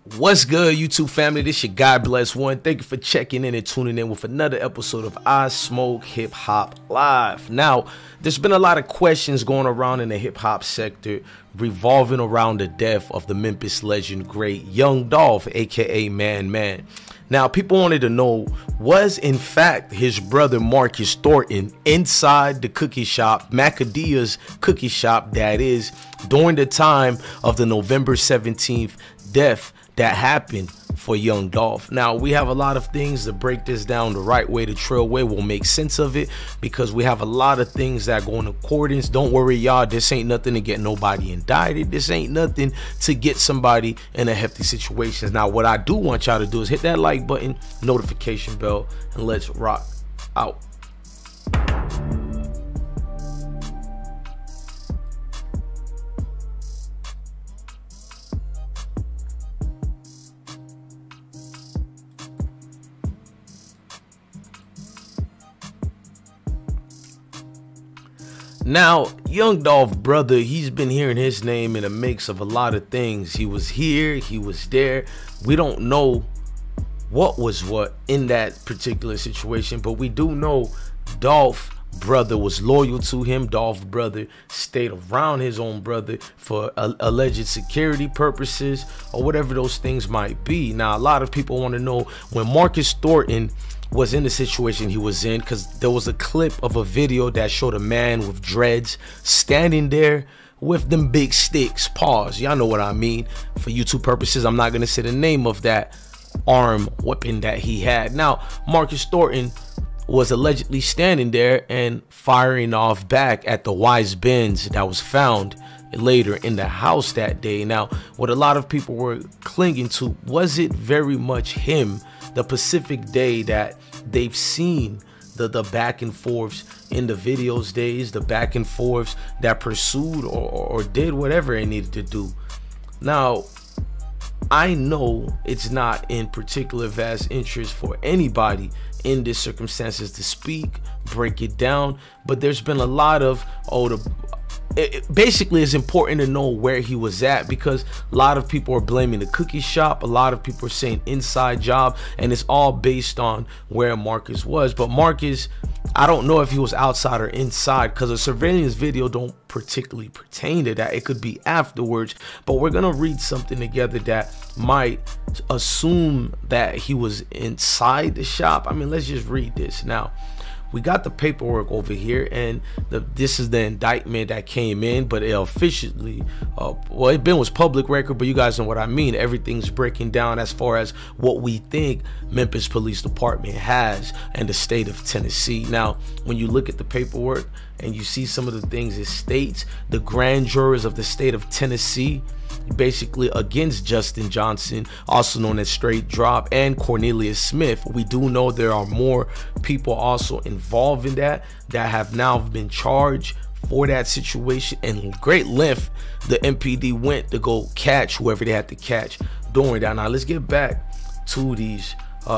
What's good, YouTube family? This your God Bless One. Thank you for checking in and tuning in with another episode of I Smoke Hip Hop Live. Now, there's been a lot of questions going around in the hip hop sector revolving around the death of the Memphis legend great Young Dolph, aka Man. Now, people wanted to know, was in fact his brother Marcus Thornton inside the cookie shop, MAKEDA's cookie shop, that is, during the time of the November 17th death that happened for Young Dolph? Now, we have a lot of things to break this down the right way, the trail way. We'll make sense of it because we have a lot of things that go in accordance. Don't worry, y'all, this ain't nothing to get nobody indicted. This ain't nothing to get somebody in a hefty situation. Now, what I do want y'all to do is hit that like button, notification bell, and let's rock out. Now, Young Dolph brother, he's been hearing his name in a mix of a lot of things. He was here, he was there. We don't know what was what in that particular situation, but we do know Dolph brother was loyal to him. Dolph brother stayed around his own brother for alleged security purposes or whatever those things might be. Now, a lot of people want to know when Marcus Thornton was in the situation he was in, because there was a clip of a video that showed a man with dreads standing there with them big sticks. Pause, y'all know what I mean. For YouTube purposes, I'm not gonna say the name of that arm weapon that he had. Now, Marcus Thornton was allegedly standing there and firing off back at the Wise Benz that was found later in the house that day. Now, what a lot of people were clinging to, was it very much him, the Pacific day that they've seen, the back and forths in the videos days, the back and forths that pursued or did whatever it needed to do. Now, I know it's not in particular vast interest for anybody in these circumstances to speak, break it down, but there's been a lot of, basically it's important to know where he was at, because a lot of people are blaming the cookie shop, a lot of people are saying inside job, and it's all based on where Marcus was. But Marcus, I don't know if he was outside or inside, because a surveillance video don't particularly pertain to that. It could be afterwards, but we're gonna read something together that might assume that he was inside the shop. I mean, let's just read this. Now, we got the paperwork over here, and this is the indictment that came in, but it officially, well, it was public record, but you guys know what I mean. Everything's breaking down as far as what we think Memphis Police Department has and the state of Tennessee. Now, when you look at the paperwork and you see some of the things it states, the grand jurors of the state of Tennessee, basically against Justin Johnson, also known as Straight Drop, and Cornelius Smith. We do know there are more people also involved in that have now been charged for that situation. And great length the MPD went to go catch whoever they had to catch during that. Now, let's get back to these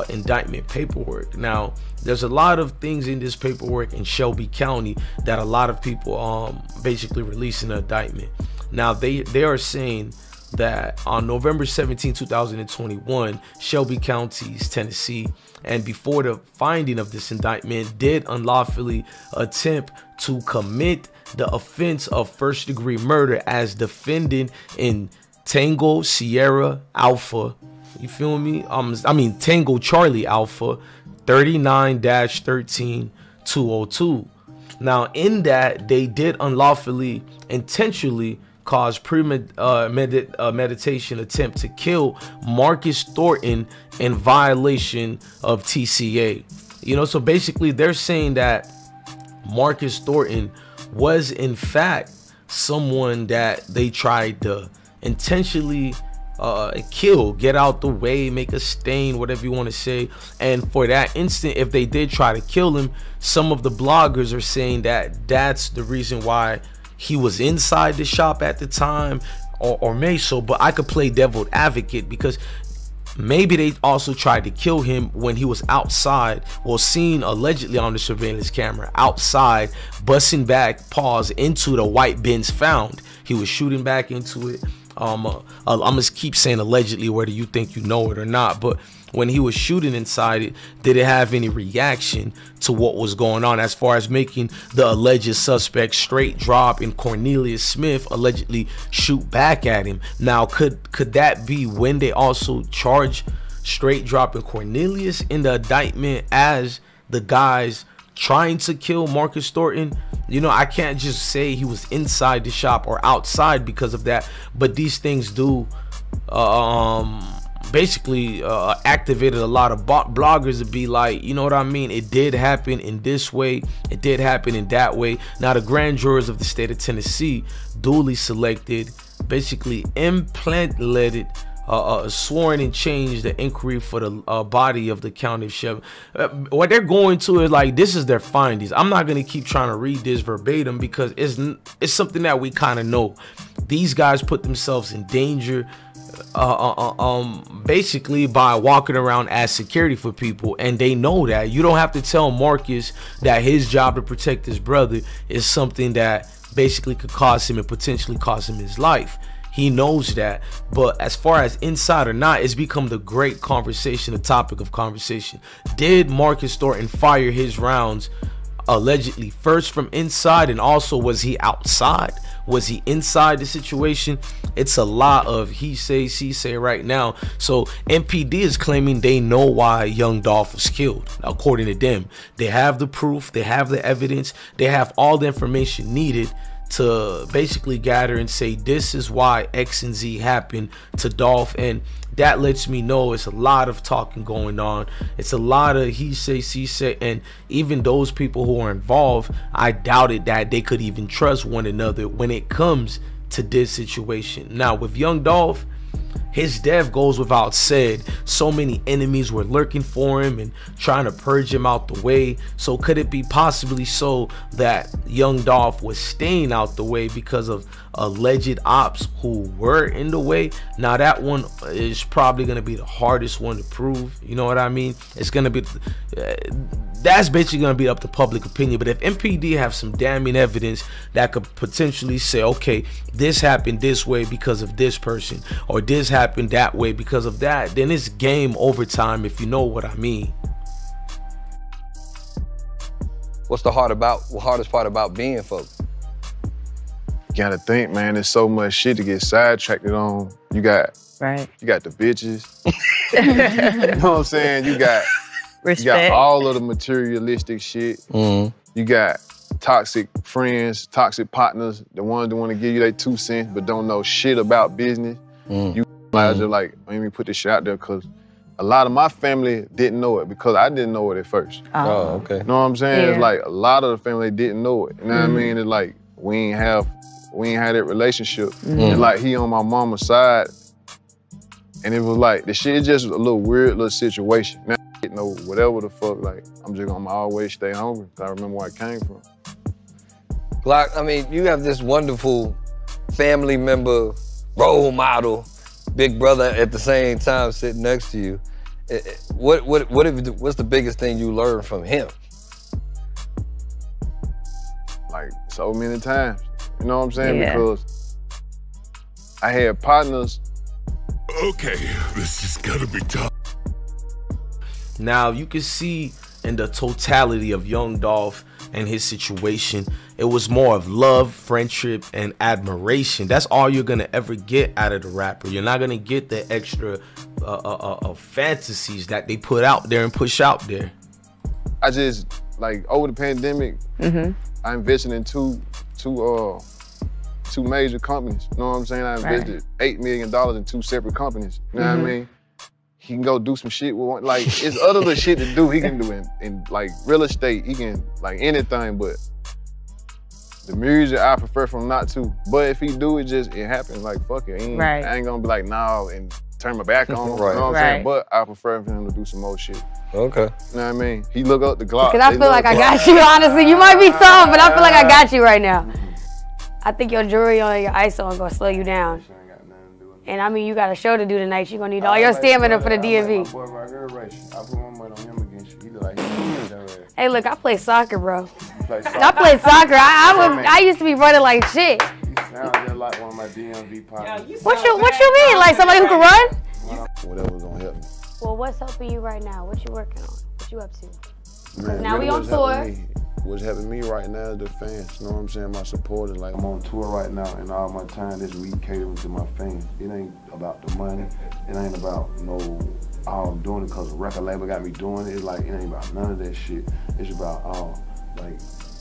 indictment paperwork. Now, there's a lot of things in this paperwork in Shelby County that a lot of people basically releasing an indictment. Now, they are saying that on November 17, 2021, Shelby County's Tennessee, and before the finding of this indictment, did unlawfully attempt to commit the offense of first-degree murder as defendant in Tango Sierra Alpha, you feel me? I mean Tango Charlie Alpha 39-13-202. Now, in that, they did unlawfully, intentionally cause premeditation attempt to kill Marcus Thornton in violation of TCA. You know, so basically they're saying that Marcus Thornton was in fact someone that they tried to intentionally kill, get out the way, make a stain, whatever you want to say. And for that instant, if they did try to kill him, some of the bloggers are saying that that's the reason why he was inside the shop at the time, or may so. But I could play devil's advocate, because maybe they also tried to kill him when he was outside, well, seen allegedly on the surveillance camera outside, busting back, pause, into the white Benz found. He was shooting back into it, I'm gonna keep saying allegedly, whether you think you know it or not, but when he was shooting inside it, did it have any reaction to what was going on as far as making the alleged suspect straight drop and Cornelius Smith allegedly shoot back at him? Now, could that be when they also charge straight dropping Cornelius in the indictment as the guys trying to kill Marcus Thornton? You know, I can't just say he was inside the shop or outside because of that, but these things do basically activated a lot of bloggers to be like, you know what I mean, it did happen in this way, it did happen in that way. Now the grand jurors of the state of Tennessee duly selected, basically implemented, sworn and changed the inquiry for the body of the county sheriff. What they're going to is like, this is their findings. I'm not going to keep trying to read this verbatim because it's something that we kind of know. These guys put themselves in danger basically by walking around as security for people, and they know that. You don't have to tell Marcus that his job to protect his brother is something that basically could cost him and potentially cost him his life. He knows that. But as far as inside or not, it's become the great conversation, the topic of conversation. Did Marcus Thornton fire his rounds allegedly first from inside, and also was he outside? Was he inside the situation? It's a lot of he say, she say right now. So MPD is claiming they know why young Dolph was killed. According to them, they have the proof, they have the evidence, they have all the information needed to basically gather and say this is why X and Z happened to Dolph. And that lets me know it's a lot of talking going on. It's a lot of he say, she say, and even those people who are involved, I doubted that they could even trust one another when it comes to this situation. Now with young Dolph, his death goes without said. So many enemies were lurking for him and trying to purge him out the way. So could it be possibly so that young Dolph was staying out the way because of alleged ops who were in the way? Now that one is probably going to be the hardest one to prove. You know what I mean? It's going to be that's basically going to be up to public opinion. But if MPD have some damning evidence that could potentially say, okay, this happened this way because of this person, or this happened that way because of that, then it's game over time, if you know what I mean. What's the hardest part about being folks? You gotta think, man, there's so much shit to get sidetracked on. You got the bitches. You know what I'm saying? You got all of the materialistic shit. You got toxic friends, toxic partners, the ones that want to give you their 2 cents but don't know shit about business. You just like, let me put this shit out there, because a lot of my family didn't know it because I didn't know it at first. Oh, okay. You know what I'm saying? Yeah. It's like a lot of the family didn't know it. You know what I mean? It's like we ain't have that relationship. And like he on my mama's side, and it was like the shit is just a little weird little situation. Now I know whatever the fuck, like I'm just gonna always stay hungry because I remember where I came from. Glock, I mean, you have this wonderful family member, role model, big brother at the same time sitting next to you. What's the biggest thing you learned from him? Like so many times, you know what I'm saying? Yeah. Because I had partners. Okay, this is gonna be tough. Now you can see in the totality of young Dolph and his situation, it was more of love, friendship, and admiration. That's all you're gonna ever get out of the rapper. You're not gonna get the extra fantasies that they put out there and push out there. I just, like, over the pandemic, I invested in two major companies. You know what I'm saying? I invested $8 million in 2 separate companies. You know what I mean? He can go do some shit with one. Like, it's other little shit to do. He can do in like real estate. He can like anything, but the music I prefer for him not to. But if he do, it happens. Like, fuck it. I ain't gonna be like, nah, and turn my back on him. You know what I'm saying? But I prefer for him to do some more shit. Okay. You know what I mean? He look up the Glock. Because I feel like I got you, honestly. You might be soft, but I feel like I got you right now. I think your jewelry on your ISO is gonna slow you down. And I mean, you got a show to do tonight. You're gonna need all your stamina for the DMV. Hey, look, I play soccer, bro. I played soccer. I used to be running like shit. sound just like one of my DMV partners. What you mean? Like somebody who can run? Whatever's gonna help me. Well, what's helping you right now? What you working on? What you up to? Man, now we on tour. What's helping me right now is the fans. You know what I'm saying? My supporters. Like, I'm on tour right now, and all my time this week catering to my fans. It ain't about the money. It ain't about I'm doing it because the record label got me doing it. It's like, it ain't about none of that shit. It's about, like,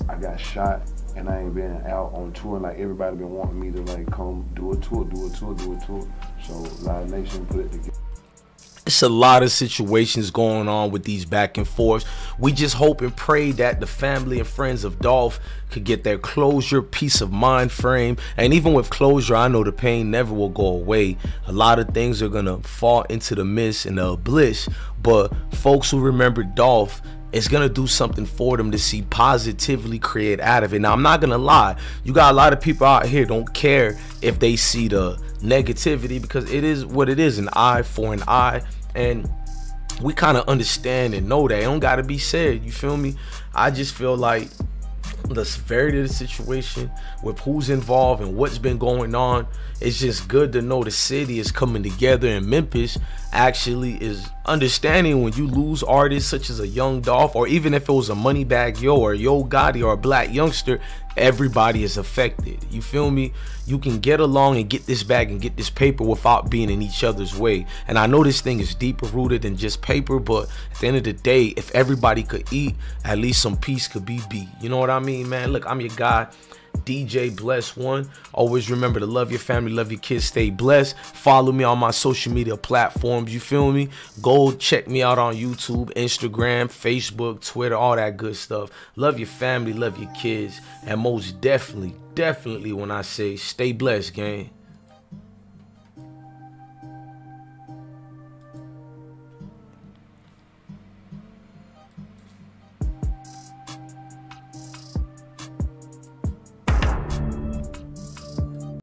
I got shot, and I ain't been out on tour. Like, everybody been wanting me to, like, come do a tour. So, Live Nation put it together. It's a lot of situations going on with these back and forths. We just hope and pray that the family and friends of Dolph could get their closure, peace of mind frame. And even with closure, I know the pain never will go away. A lot of things are gonna fall into the mist and the bliss. But folks who remember Dolph, it's gonna do something for them to see positively create out of it. Now, I'm not gonna lie, you got a lot of people out here don't care if they see the negativity, because it is what it is, an eye for an eye, and we kind of understand and know that it don't gotta be said. You feel me? I just feel like the severity of the situation with who's involved and what's been going on, it's just good to know the city is coming together, and Memphis actually is understanding when you lose artists such as a young Dolph, or even if it was a Moneybagg Yo or Yo Gotti or a black youngster, everybody is affected. You feel me? You can get along and get this bag and get this paper without being in each other's way. And I know this thing is deeper rooted than just paper, but at the end of the day, if everybody could eat, at least some peace could be beat. You know what I mean, man? Look, I'm your guy, DJ Bless One. Always remember to love your family, love your kids, stay blessed. Follow me on my social media platforms, you feel me? Go check me out on YouTube, Instagram, Facebook, Twitter, all that good stuff. Love your family, love your kids, and most definitely when I say stay blessed, gang.